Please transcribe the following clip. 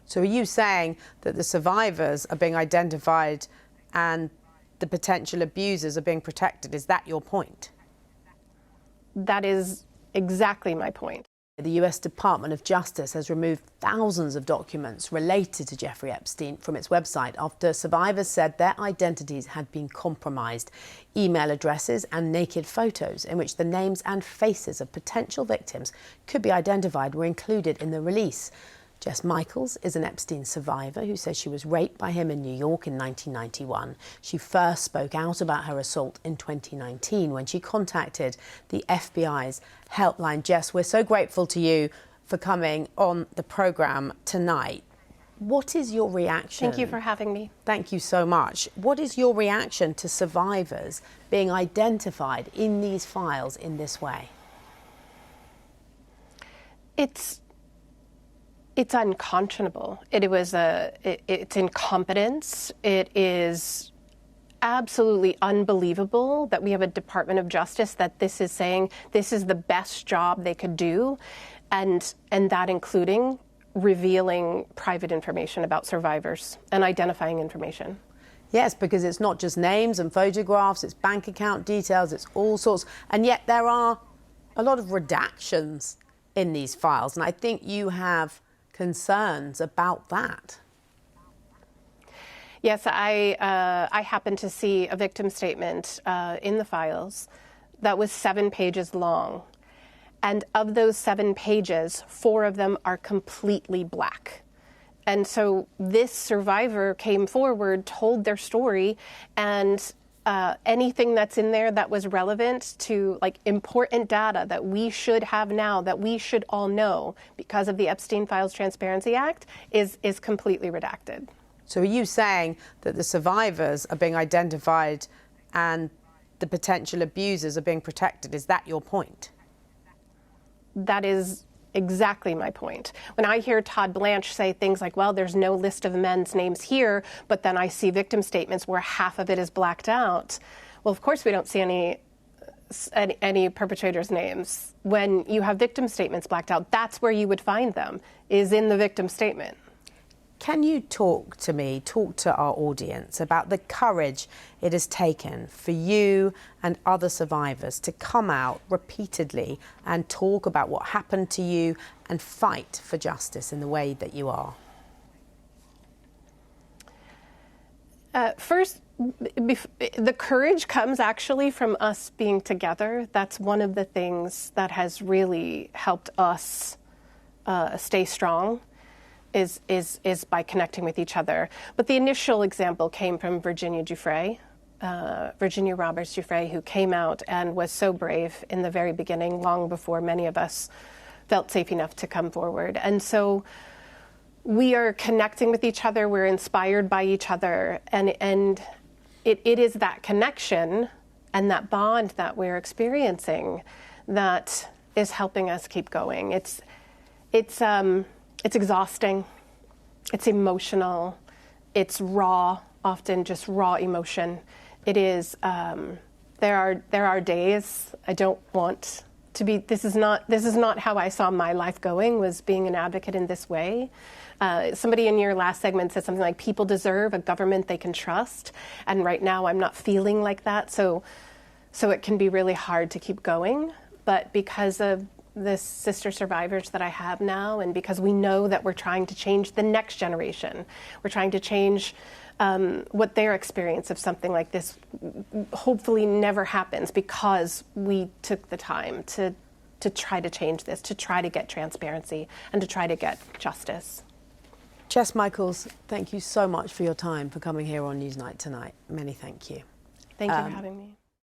So are you saying that the survivors are being identified and the potential abusers are being protected? Is that your point? That is exactly my point. The US Department of Justice has removed thousands of documents related to Jeffrey Epstein from its website after survivors said their identities had been compromised. Email addresses and naked photos in which the names and faces of potential victims could be identified were included in the release. Jess Michaels is an Epstein survivor who says she was raped by him in New York in 1991. She first spoke out about her assault in 2019 when she contacted the FBI's helpline. Jess, we're so grateful to you for coming on the programme tonight. What is your reaction? Thank you for having me. Thank you so much. What is your reaction to survivors being identified in these files in this way? It's unconscionable. It's incompetence. It is absolutely unbelievable that we have a Department of Justice that this is saying this is the best job they could do, and that including revealing private information about survivors and identifying information. Yes, because it's not just names and photographs, it's bank account details, it's all sorts, and yet there are a lot of redactions in these files, and I think you have concerns about that. Yes, I happened to see a victim statement in the files that was 7 pages long. And of those 7 pages, 4 of them are completely black. And so this survivor came forward, told their story, and anything that's in there that was relevant to important data that we should have now, that we should all know because of the Epstein Files Transparency Act, is completely redacted. So are you saying that the survivors are being identified and the potential abusers are being protected? Is that your point? That is exactly my point. When I hear Todd Blanche say things like, well, there's no list of men's names here, but then I see victim statements where half of it is blacked out. Well, of course we don't see any perpetrators' names. When you have victim statements blacked out, that's where you would find them, is in the victim statement. Can you talk to our audience about the courage it has taken for you and other survivors to come out repeatedly and talk about what happened to you and fight for justice in the way that you are? First, the courage comes actually from us being together. That's one of the things that has really helped us stay strong. Is by connecting with each other. But the initial example came from Virginia Roberts Giuffre, who came out and was so brave in the very beginning, long before many of us felt safe enough to come forward. And so we are connecting with each other, we're inspired by each other, and it is that connection and that bond that we're experiencing that is helping us keep going. It's exhausting, it's emotional, it's raw, often just raw emotion. It is, there are days I don't want to be, this is not how I saw my life going, was being an advocate in this way. Somebody in your last segment said something like, people deserve a government they can trust, and right now I'm not feeling like that, so it can be really hard to keep going, but because of the sister survivors that I have now, and because we know that we're trying to change the next generation, we're trying to change what their experience of something like this hopefully never happens, because we took the time to try to change this, to try to get transparency, and to try to get justice. Jess Michaels, thank you so much for your time, for coming here on Newsnight tonight. Many thank you. Thank you for having me.